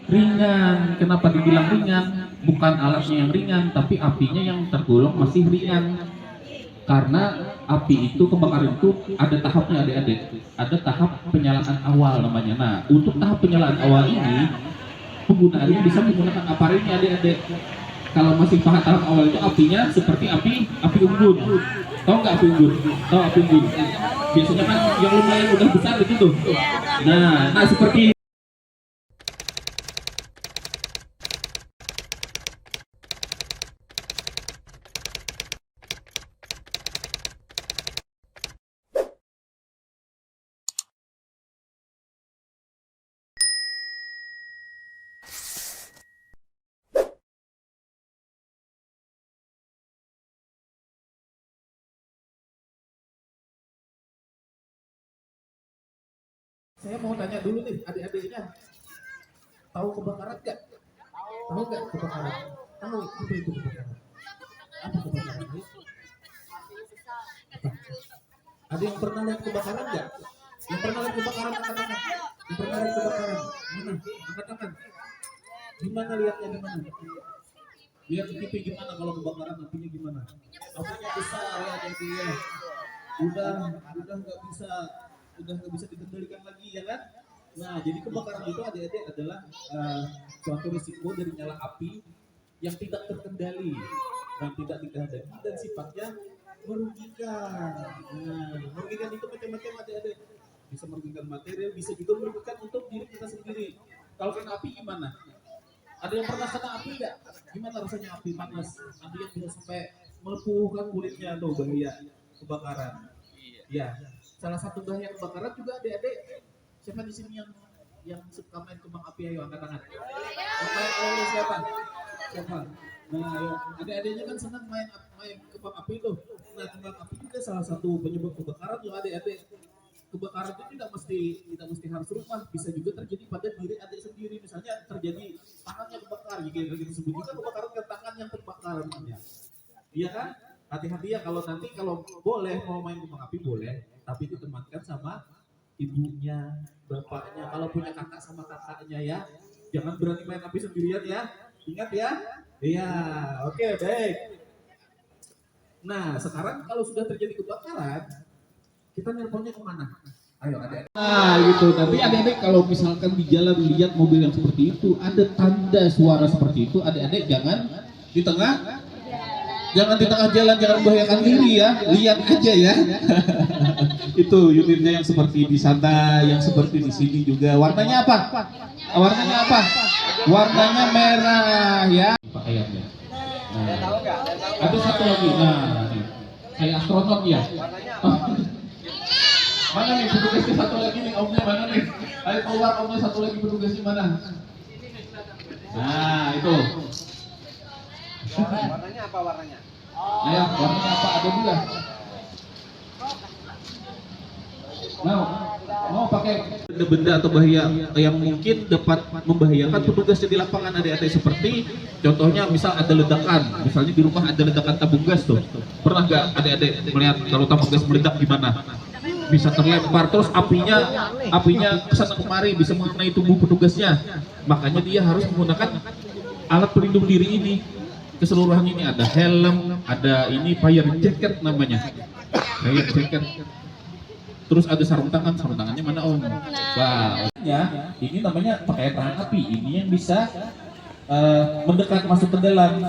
Ringan. Kenapa dibilang ringan? Bukan alatnya yang ringan, tapi apinya yang tergolong masih ringan. Karena api itu, kebakaran itu ada tahapnya adik-adik. Ada tahap penyalaan awal namanya. Nah, untuk tahap penyalaan awal ini, penggunaannya bisa menggunakan apa ini adik-adik. Kalau masih tahap awal itu apinya seperti api unggun. Tahu nggak api unggun? Tahu api unggun? Biasanya kan yang lumayan udah besar itu tuh. Nah seperti saya mau tanya dulu nih adik-adiknya, tahu kebakaran nggak? Tahu nggak kebakaran? Tahu apa itu kebakaran? Apa kebakaran? Apa? Ada yang pernah lihat kebakaran nggak? Yang pernah lihat kebakaran angkat tangan. Yang pernah lihat kebakaran mana? Angkat tangan. Gimana lihatnya gimana? Lihat di TV gimana kalau kebakaran apinya gimana? Apinya besar ya jadi ya. Udah nggak bisa dikendalikan lagi ya kan? Nah, jadi kebakaran itu adik-adik adalah suatu risiko dari nyala api yang tidak terkendali dan tidak dikendali dan sifatnya merugikan. Nah, merugikan itu macam-macam adik-adik. Bisa merugikan material, bisa juga merugikan untuk diri kita sendiri. Kalau kena api gimana? Ada yang pernah kena api nggak? Gimana rasanya api panas? Ada yang bisa sampai melepuhkan kulitnya tuh bahaya kebakaran. Ya, salah satu bahaya kebakaran juga adik-adik. Siapa di sini yang suka main kembang api? Ayo angkat tangan. Yang main oleh siapa? Siapa? Nah, ayo. Adik-adiknya kan senang main kembang api tuh. Nah, kembang api juga salah satu penyebab kebakaran loh adik-adik. Kebakaran itu tidak mesti harus rumah, bisa juga terjadi pada diri adik sendiri. Misalnya terjadi tangannya kebakar, gitu disebut juga kebakaran ke tangan yang terbakar namanya. Iya kan? Hati-hati ya kalau boleh mau main kembang api boleh, tapi ditemankan sama ibunya, bapaknya. Kalau punya kakak sama kakaknya ya, jangan berani main api sendirian ya. Ingat ya. Iya, oke baik. Nah sekarang kalau sudah terjadi kebakaran, kita nelponnya kemana? Ayo adik-adik. Nah gitu. Tapi adik-adik kalau misalkan di jalan lihat mobil yang seperti itu, ada tanda suara seperti itu, adik-adik jangan di tengah jalan, jangan membahayakan diri ya, lihat aja ya. Itu unitnya yang seperti di sana, yang seperti di sini juga. Warnanya apa? Warnanya merah ya. Pakaiannya. Nah, ada satu lagi. Nah, kayak astronot ya. Mana nih petugasnya satu lagi nih, omnya mana nih? Ayo keluar omnya satu lagi, petugasnya mana? Nah itu. Warnanya apa warnanya? Ayo, warnanya apa? Ada juga. Mau pakai benda atau bahaya yang mungkin dapat membahayakan petugas di lapangan adik-adik, seperti contohnya misal ada ledakan, misalnya di rumah ada ledakan tabung gas tuh. Pernah nggak adik-adik melihat kalau tabung gas meledak gimana? Bisa terlempar terus apinya kesana kemari, bisa mengenai tubuh petugasnya. Makanya dia harus menggunakan alat pelindung diri ini. Keseluruhan ini ada helm, ada ini fire jacket namanya. Fire jacket. Terus ada sarung tangannya mana om? Wah, ya, ini namanya pakai tahan api. Ini yang bisa mendekat masuk ke dalam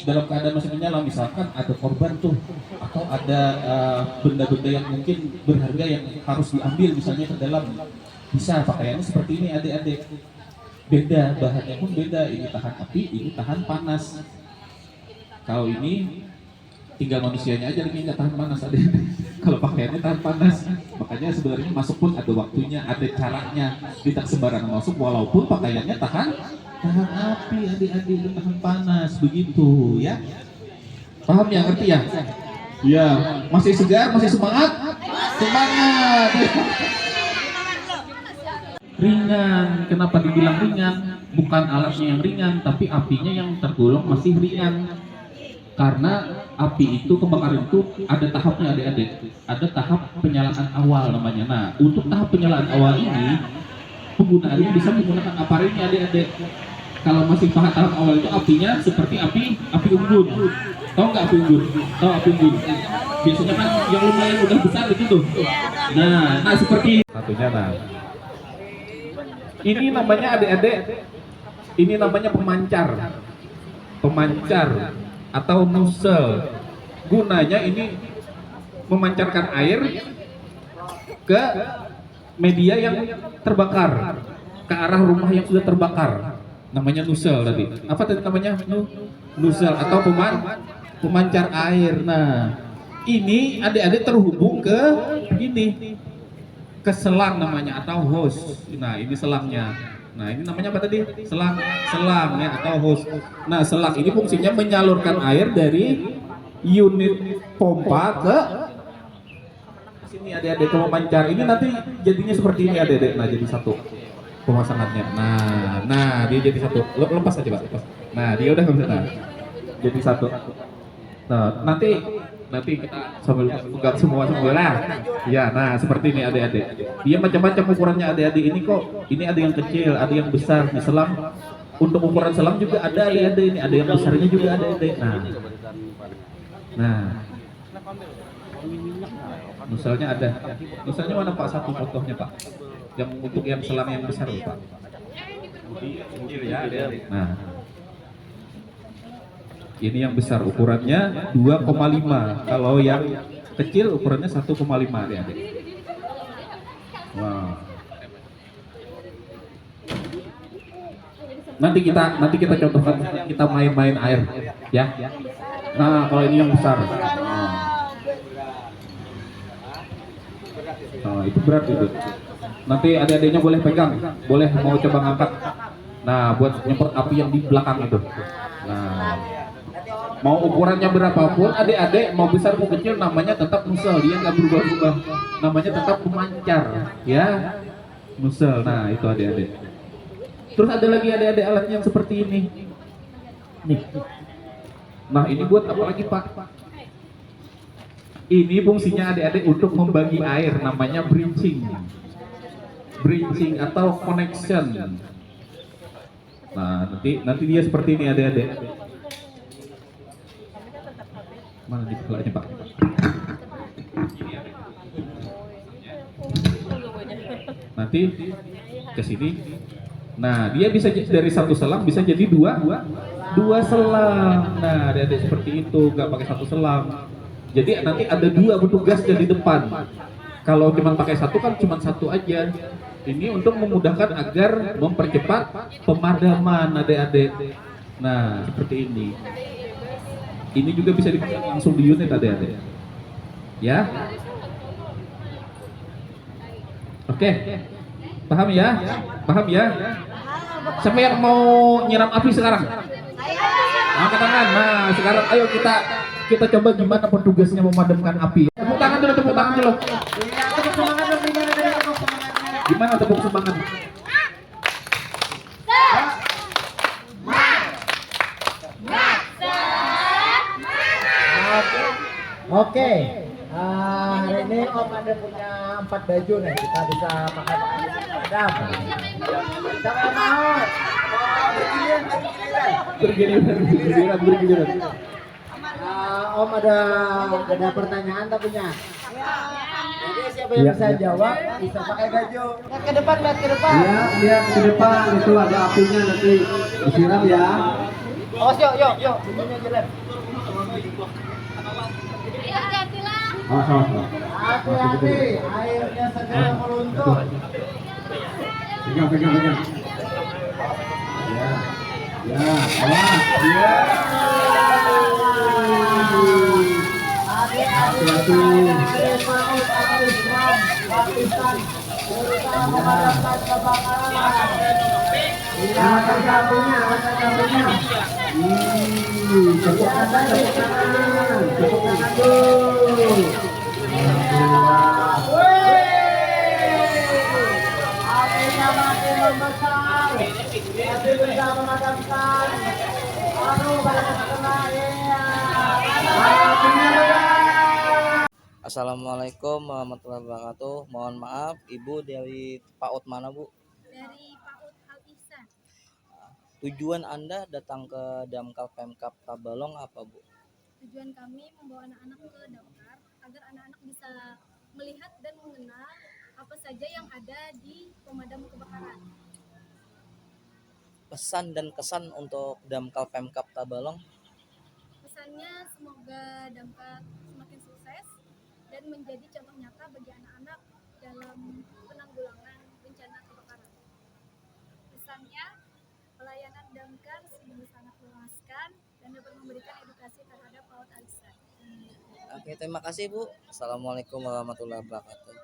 keadaan masih menyala. Misalkan ada korban tuh, atau ada benda-benda yang mungkin berharga yang harus diambil misalnya ke dalam, bisa pakaiannya seperti ini adik-adik. Beda, bahannya pun beda. Ini tahan api, ini tahan panas. Kalau ini tinggal manusianya aja yang nggak tahan panas ada. Kalau pakaiannya tahan panas, makanya sebenarnya masuk pun ada waktunya, ada caranya. Tidak sembarangan masuk walaupun pakaiannya tahan api adik-adik, tahan panas begitu ya. Paham ya, ngerti ya? Ya, masih segar, masih semangat? Semangat. Ringan. Kenapa dibilang ringan? Bukan alatnya yang ringan, tapi apinya yang tergolong masih ringan. Karena api itu, kebakaran itu ada tahapnya adik-adik. Ada tahap penyalaan awal namanya. Nah, untuk tahap penyalaan awal ini, penggunaannya bisa menggunakan aparat ini adik-adik. Kalau masih tahap awal itu apinya seperti api unggun. Tahu nggak api unggun? Tahu api unggun? Biasanya kan yang lumayan udah besar itu tuh. Nah seperti satunya. Nah, ini namanya adik-adik. Ini namanya pemancar atau nozzle. Gunanya ini memancarkan air ke media yang terbakar, ke arah rumah yang sudah terbakar. Namanya nozzle tadi. Apa tadi namanya? Nozzle atau pemancar air. Nah, ini adik-adik terhubung ke ini, ke selang namanya atau hose. Nah, ini selangnya. Nah, ini namanya apa tadi? Selang ya atau hose. Nah, selang ini fungsinya menyalurkan air dari unit pompa ke sini adik-adik, ke pemancar. Ini nanti jadinya seperti ini adik-adik. Nah, jadi satu pemasangannya. Nah dia jadi satu. Lepas aja Pak. Lepas. Nah dia udah nggak bisa. Nah, jadi satu. Nah nanti kita sambil pegang semua lah. Ya, nah seperti ini adik-adik. Dia macam-macam ukurannya adik-adik. Ini kok, ini ada yang kecil, ada yang besar. Di selang, untuk ukuran selang juga ada adik-adik. Ini ada yang besarnya juga adik-adik. Nah. Misalnya ada. Misalnya mana Pak satu contohnya Pak? Yang untuk yang selang yang besar Pak. Kecil ya adik-adik. Nah. Ini yang besar ukurannya 2,5. Kalau yang kecil ukurannya 1,5 adik-adik. Wow. Nanti kita contohkan, kita main-main air ya. Nah, kalau ini yang besar. Nah, itu berat itu. Nanti adik-adiknya boleh pegang, boleh mau coba ngangkat. Nah, buat nyemprot api yang di belakang itu. Nah, mau ukurannya berapapun, adik-adik mau besar mau kecil, namanya tetap nozzle, dia nggak berubah-ubah. Namanya tetap pemancar, ya, nozzle. Nah, itu adik-adik. Terus ada lagi adik-adik alat yang seperti ini. Nih. Nah, ini buat apa lagi Pak? Ini fungsinya adik-adik untuk membagi air, namanya bridging atau connection. Nah, nanti dia seperti ini adik-adik. Mana di belakangnya Pak? Nanti ke sini. Nah, dia bisa dari satu selang bisa jadi dua selang. Nah, adik-adik seperti itu, nggak pakai satu selang. Jadi nanti ada dua petugasnya di depan. Kalau cuma pakai satu kan cuma satu aja. Ini untuk memudahkan agar mempercepat pemadaman adik-adik. Nah, seperti ini. Ini juga bisa dipasang langsung di unit adik-adik. Ya. Oke. Paham ya? Paham ya? Siapa yang mau nyiram api sekarang? Angkat tangan. Nah, sekarang ayo kita coba gimana petugasnya memadamkan api. Tepuk tangan dulu, tepuk tangan dulu. Gimana tepuk semangat? Oke. Hari ini Om ada punya 4 baju nih, kita bisa pakai padam. Siapa yang mau? Bergiliran. Om ada pertanyaan tak punya? Jadi siapa yang bisa jawab bisa pakai baju. Lihat ke depan. Iya, lihat ke depan, itu ada apinya nanti disiram ya. Oh, yuk. Ini aja lem. Hati-hati, airnya segera meruntuh. Pegang. Ya, awas. Ya. Hati-hati. Angkat kakinya. Tepuk tangan dulu. Apinya makin membesar, masih bisa memadamkan. Aduh, banyak kena ya. Assalamualaikum warahmatullahi wabarakatuh. Mohon maaf, Ibu dari PAUD mana Bu? Dari Tujuan Anda datang ke Damkar Pemkab Tabalong apa, Bu? Tujuan kami membawa anak-anak ke Damkar agar anak-anak bisa melihat dan mengenal apa saja yang ada di pemadam kebakaran. Pesan dan kesan untuk Damkar Pemkab Tabalong? Pesannya semoga Damkar semakin sukses dan menjadi contoh nyata bagi anak-anak dalam penanggulangan bencana kebakaran. Pesannya, pelayanan Damkar sungguh sangat memuaskan dan dapat memberikan edukasi terhadap PAUD Alistar. Oke, terima kasih Bu. Assalamualaikum warahmatullahi wabarakatuh.